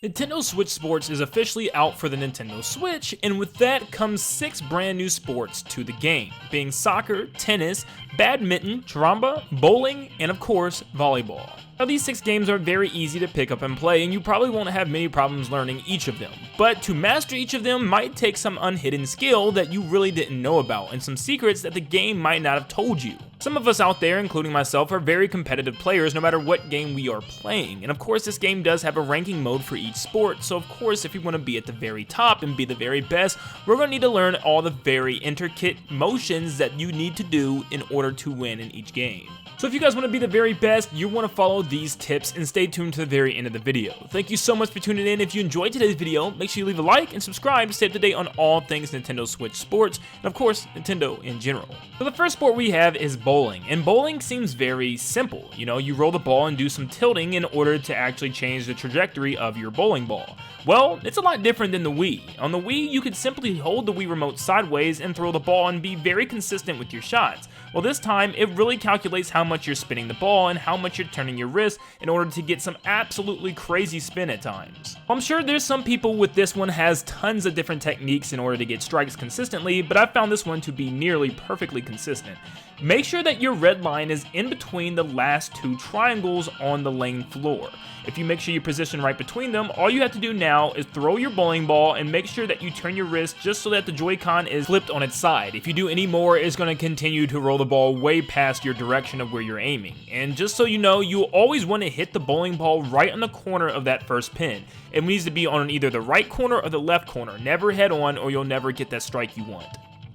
Nintendo Switch Sports is officially out for the Nintendo Switch, and with that comes 6 brand new sports to the game, being soccer, tennis, badminton, Shadamba, bowling, and of course, volleyball. Now these 6 games are very easy to pick up and play, and you probably won't have many problems learning each of them. But to master each of them might take some unhidden skill that you really didn't know about, and some secrets that the game might not have told you. Some of us out there, including myself, are very competitive players no matter what game we are playing, and of course this game does have a ranking mode for each sport, so of course if you want to be at the very top and be the very best, we're going to need to learn all the very intricate motions that you need to do in order to win in each game. So if you guys want to be the very best, you want to follow these tips and stay tuned to the very end of the video. Thank you so much for tuning in. If you enjoyed today's video, make sure you leave a like and subscribe to stay up to date on all things Nintendo Switch Sports, and of course, Nintendo in general. So the first sport we have is bowling, and bowling seems very simple. You know, you roll the ball and do some tilting in order to actually change the trajectory of your bowling ball. Well, it's a lot different than the Wii. On the Wii, you could simply hold the Wii remote sideways and throw the ball and be very consistent with your shots. Well, this time, it really calculates how much you're spinning the ball and how much you're turning your wrist in order to get some absolutely crazy spin at times. I'm sure there's some people with this one has tons of different techniques in order to get strikes consistently, but I found this one to be nearly perfectly consistent. Make sure that your red line is in between the last 2 triangles on the lane floor. If you make sure you position right between them, all you have to do now is throw your bowling ball and make sure that you turn your wrist just so that the Joy-Con is flipped on its side. If you do any more, it's going to continue to roll the ball way past your direction of where you're aiming. And just so you know, you always want to hit the bowling ball right on the corner of that first pin. It needs to be on either the right corner or the left corner. Never head on or you'll never get that strike you want.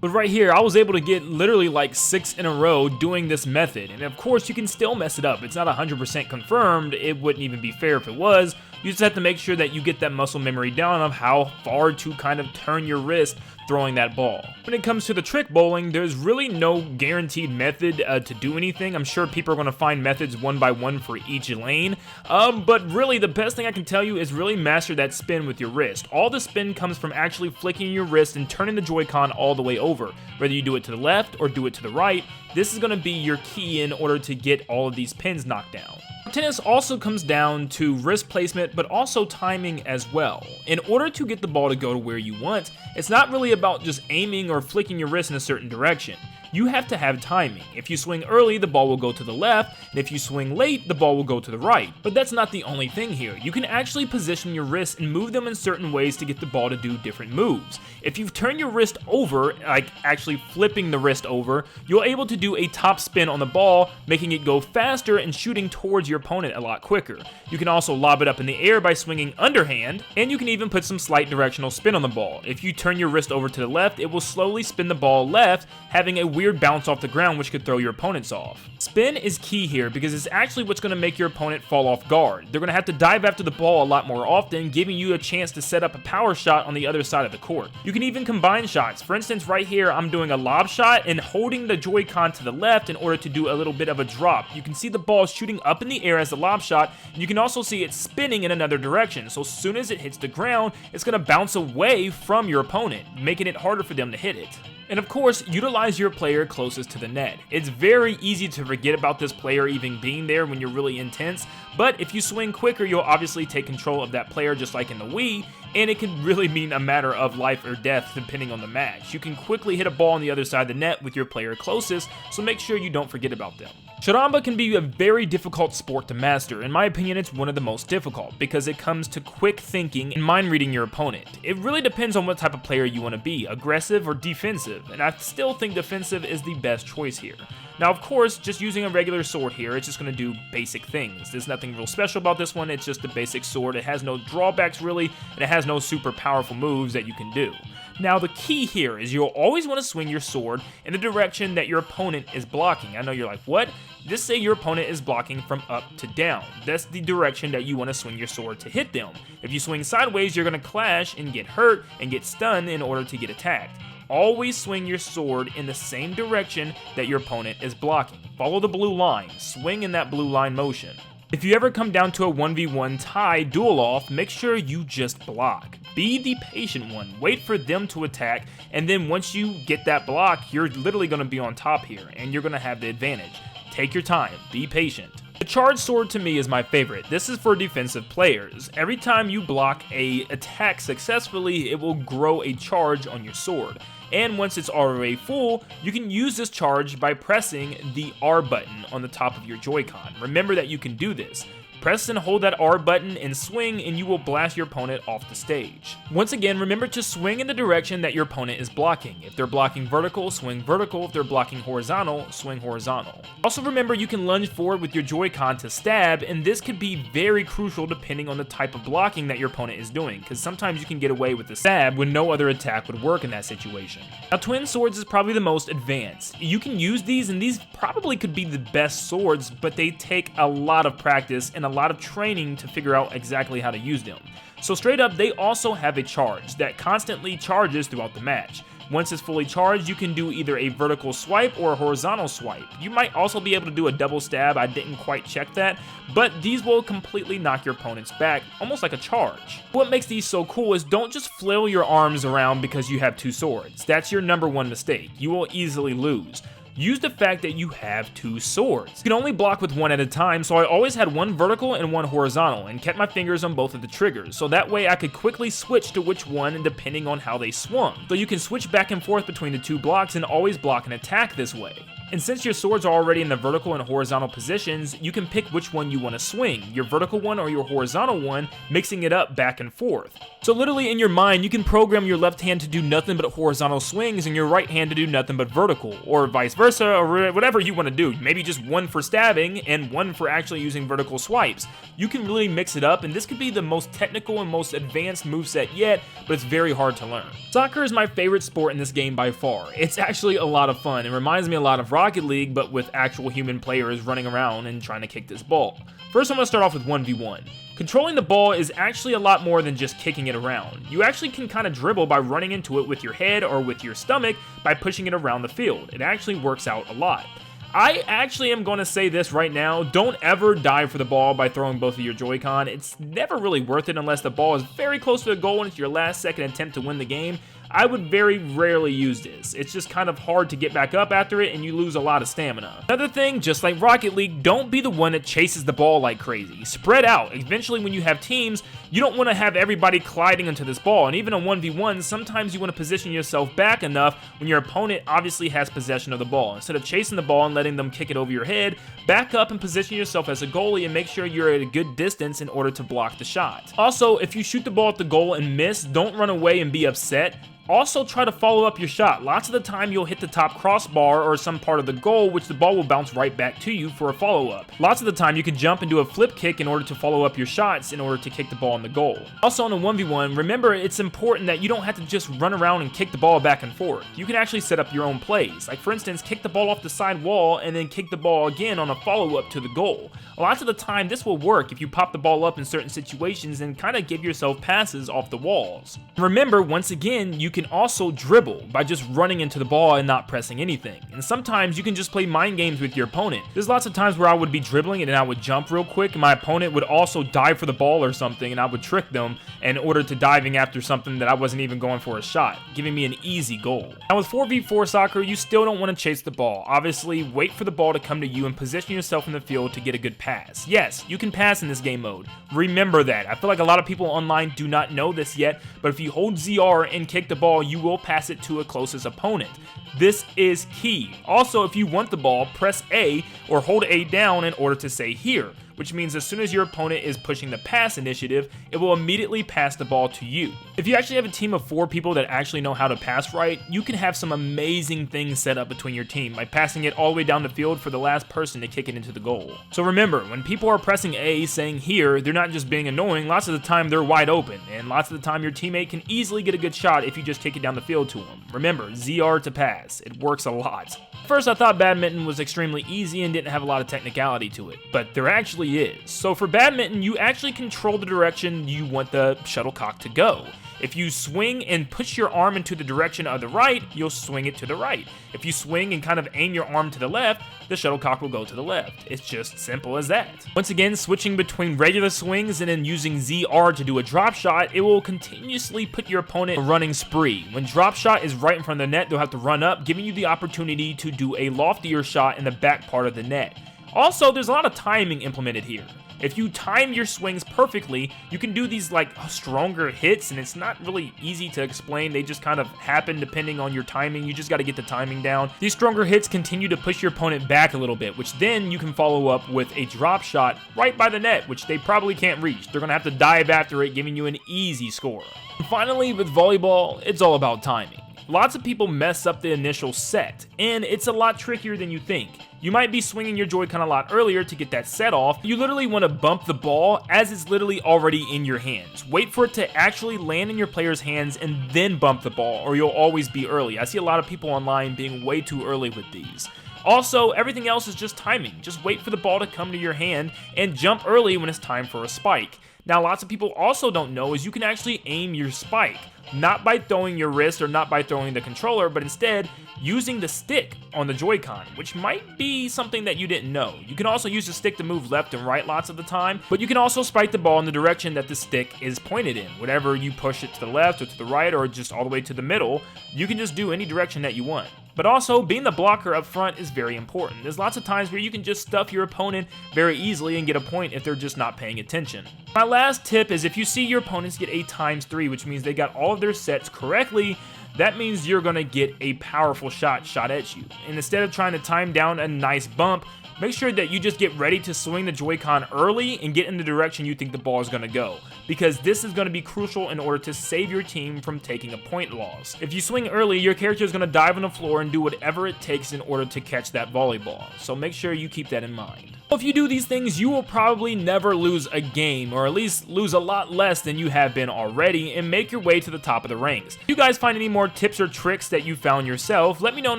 But right here, I was able to get literally like 6 in a row doing this method. And of course, you can still mess it up. It's not 100% confirmed. It wouldn't even be fair if it was. You just have to make sure that you get that muscle memory down of how far to kind of turn your wrist throwing that ball. When it comes to the trick bowling, there's really no guaranteed method to do anything. I'm sure people are going to find methods one by one for each lane. But really, the best thing I can tell you is really master that spin with your wrist. All the spin comes from actually flicking your wrist and turning the Joy-Con all the way over. Whether you do it to the left or do it to the right, this is going to be your key in order to get all of these pins knocked down. Tennis also comes down to wrist placement, but also timing as well. In order to get the ball to go to where you want, it's not really about just aiming or flicking your wrist in a certain direction. You have to have timing. If you swing early, the ball will go to the left, and if you swing late, the ball will go to the right. But that's not the only thing here. You can actually position your wrists and move them in certain ways to get the ball to do different moves. If you turn your wrist over, like actually flipping the wrist over, you're able to do a top spin on the ball, making it go faster and shooting towards your opponent a lot quicker. You can also lob it up in the air by swinging underhand, and you can even put some slight directional spin on the ball. If you turn your wrist over to the left, it will slowly spin the ball left, having a weird bounce off the ground which could throw your opponents off. Spin is key here because it's actually what's going to make your opponent fall off guard. They're going to have to dive after the ball a lot more often, giving you a chance to set up a power shot on the other side of the court. You can even combine shots. For instance, right here, I'm doing a lob shot and holding the Joy-Con to the left in order to do a little bit of a drop. You can see the ball shooting up in the air as a lob shot, and you can also see it spinning in another direction. So as soon as it hits the ground, it's going to bounce away from your opponent, making it harder for them to hit it. And of course, utilize your player closest to the net. It's very easy to forget about this player even being there when you're really intense, but if you swing quicker, you'll obviously take control of that player just like in the Wii, and it can really mean a matter of life or death depending on the match. You can quickly hit a ball on the other side of the net with your player closest, so make sure you don't forget about them. Shadamba can be a very difficult sport to master. In my opinion, it's one of the most difficult because it comes to quick thinking and mind reading your opponent. It really depends on what type of player you want to be, aggressive or defensive, and I still think defensive is the best choice here. Now, of course, just using a regular sword here, it's just going to do basic things. There's nothing real special about this one, it's just a basic sword. It has no drawbacks really, and it has no super powerful moves that you can do. Now, the key here is you'll always want to swing your sword in the direction that your opponent is blocking. I know you're like, what? Just say your opponent is blocking from up to down. That's the direction that you want to swing your sword to hit them. If you swing sideways, you're going to clash and get hurt and get stunned in order to get attacked. Always swing your sword in the same direction that your opponent is blocking. Follow the blue line. Swing in that blue line motion. If you ever come down to a 1v1 tie duel-off, make sure you just block. Be the patient one. Wait for them to attack, and then once you get that block, you're literally going to be on top here, and you're going to have the advantage. Take your time. Be patient. The charge sword to me is my favorite. This is for defensive players. Every time you block a attack successfully, it will grow a charge on your sword. And once it's already full, you can use this charge by pressing the R button on the top of your Joy-Con. Remember that you can do this. Press and hold that R button and swing, and you will blast your opponent off the stage. Once again, remember to swing in the direction that your opponent is blocking. If they're blocking vertical, swing vertical. If they're blocking horizontal, swing horizontal. Also remember, you can lunge forward with your Joy-Con to stab, and this could be very crucial depending on the type of blocking that your opponent is doing, because sometimes you can get away with the stab when no other attack would work in that situation. Now, twin swords is probably the most advanced. You can use these, and these probably could be the best swords, but they take a lot of practice and a lot of training to figure out exactly how to use them. So straight up, they also have a charge that constantly charges throughout the match. Once it's fully charged, you can do either a vertical swipe or a horizontal swipe. You might also be able to do a double stab. I didn't quite check that, but these will completely knock your opponents back, almost like a charge. What makes these so cool is don't just flail your arms around because you have two swords. That's your number one mistake. You will easily lose. Use the fact that you have two swords. You can only block with one at a time, so I always had one vertical and one horizontal, and kept my fingers on both of the triggers, so that way I could quickly switch to which one depending on how they swung. So you can switch back and forth between the two blocks and always block an attack this way. And since your swords are already in the vertical and horizontal positions, you can pick which one you want to swing, your vertical one or your horizontal one, mixing it up back and forth. So literally in your mind, you can program your left hand to do nothing but horizontal swings and your right hand to do nothing but vertical, or vice versa, or whatever you want to do. Maybe just one for stabbing and one for actually using vertical swipes. You can really mix it up, and this could be the most technical and most advanced moveset yet, but it's very hard to learn. Soccer is my favorite sport in this game by far. It's actually a lot of fun. It reminds me a lot of Rocket League, but with actual human players running around and trying to kick this ball. First, I'm going to start off with 1v1. Controlling the ball is actually a lot more than just kicking it around. You actually can kind of dribble by running into it with your head or with your stomach by pushing it around the field. It actually works out a lot. I actually am going to say this right now, don't ever dive for the ball by throwing both of your Joy-Con. It's never really worth it unless the ball is very close to the goal and it's your last second attempt to win the game. I would very rarely use this. It's just kind of hard to get back up after it and you lose a lot of stamina. Another thing, just like Rocket League, don't be the one that chases the ball like crazy. Spread out. Eventually when you have teams, you don't want to have everybody colliding into this ball, and even on 1v1, sometimes you want to position yourself back enough when your opponent obviously has possession of the ball. Instead of chasing the ball and letting them kick it over your head, back up and position yourself as a goalie and make sure you're at a good distance in order to block the shot. Also, if you shoot the ball at the goal and miss, don't run away and be upset. Also, try to follow up your shot. Lots of the time, you'll hit the top crossbar or some part of the goal, which the ball will bounce right back to you for a follow-up. Lots of the time, you can jump and do a flip kick in order to follow up your shots in order to kick the ball in the goal. Also, on a 1v1, remember it's important that you don't have to just run around and kick the ball back and forth. You can actually set up your own plays. Like, for instance, kick the ball off the side wall and then kick the ball again on a follow-up to the goal. Lots of the time, this will work if you pop the ball up in certain situations and kind of give yourself passes off the walls. Remember, once again, you can also dribble by just running into the ball and not pressing anything. And sometimes you can just play mind games with your opponent. There's lots of times where I would be dribbling and then I would jump real quick and my opponent would also dive for the ball or something and I would trick them in order to diving after something that I wasn't even going for a shot, giving me an easy goal. Now with 4v4 soccer, you still don't want to chase the ball. Obviously, wait for the ball to come to you and position yourself in the field to get a good pass. Yes, you can pass in this game mode. Remember that. I feel like a lot of people online do not know this yet, but if you hold ZR and kick the ball, you will pass it to a closest opponent. This is key. Also, if you want the ball, press A or hold A down in order to say here, which means as soon as your opponent is pushing the pass initiative, it will immediately pass the ball to you. If you actually have a team of 4 people that actually know how to pass right, you can have some amazing things set up between your team by passing it all the way down the field for the last person to kick it into the goal. So remember, when people are pressing A saying here, they're not just being annoying, lots of the time they're wide open, and lots of the time your teammate can easily get a good shot if you just kick it down the field to them. Remember, ZR to pass. It works a lot. First, I thought badminton was extremely easy and didn't have a lot of technicality to it, but there actually is. So for badminton, you actually control the direction you want the shuttlecock to go. If you swing and push your arm into the direction of the right, you'll swing it to the right. If you swing and kind of aim your arm to the left, the shuttlecock will go to the left. It's just simple as that. Once again, switching between regular swings and then using ZR to do a drop shot, it will continuously put your opponent on a running spree. When drop shot is right in front of the net, they'll have to run up, giving you the opportunity to do a loftier shot in the back part of the net. Also, there's a lot of timing implemented here. If you time your swings perfectly, you can do these like stronger hits, and it's not really easy to explain. They just kind of happen depending on your timing. You just got to get the timing down. These stronger hits continue to push your opponent back a little bit, which then you can follow up with a drop shot right by the net, which they probably can't reach. They're going to have to dive after it, giving you an easy score. And finally, with volleyball, it's all about timing. Lots of people mess up the initial set, and it's a lot trickier than you think. You might be swinging your Joy-Con a lot earlier to get that set off. You literally want to bump the ball as it's literally already in your hands. Wait for it to actually land in your player's hands and then bump the ball, or you'll always be early. I see a lot of people online being way too early with these. Also, everything else is just timing. Just wait for the ball to come to your hand and jump early when it's time for a spike. Now, lots of people also don't know is you can actually aim your spike, not by throwing your wrist or not by throwing the controller, but instead using the stick on the Joy-Con, which might be something that you didn't know. You can also use the stick to move left and right lots of the time, but you can also spike the ball in the direction that the stick is pointed in. Whatever you push it to the left or to the right or just all the way to the middle, you can just do any direction that you want. But also, being the blocker up front is very important. There's lots of times where you can just stuff your opponent very easily and get a point if they're just not paying attention. My last tip is if you see your opponents get a ×3, which means they got all of their sets correctly, that means you're going to get a powerful shot at you. And instead of trying to time down a nice bump, make sure that you just get ready to swing the Joy-Con early and get in the direction you think the ball is going to go, because this is going to be crucial in order to save your team from taking a point loss. If you swing early, your character is going to dive on the floor and do whatever it takes in order to catch that volleyball, so make sure you keep that in mind. If you do these things, you will probably never lose a game, or at least lose a lot less than you have been already, and make your way to the top of the ranks. If you guys find any more tips or tricks that you found yourself, let me know in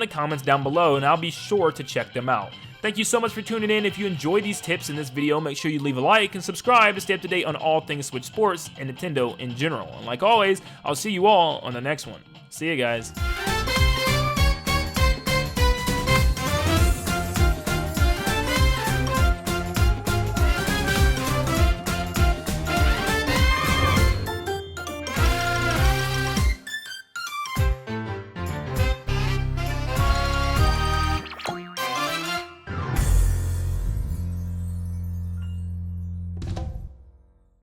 the comments down below, and I'll be sure to check them out. Thank you so much for tuning in. If you enjoyed these tips in this video, make sure you leave a like and subscribe to stay up to date on all things Switch Sports and Nintendo in general. And like always, I'll see you all on the next one. See you guys.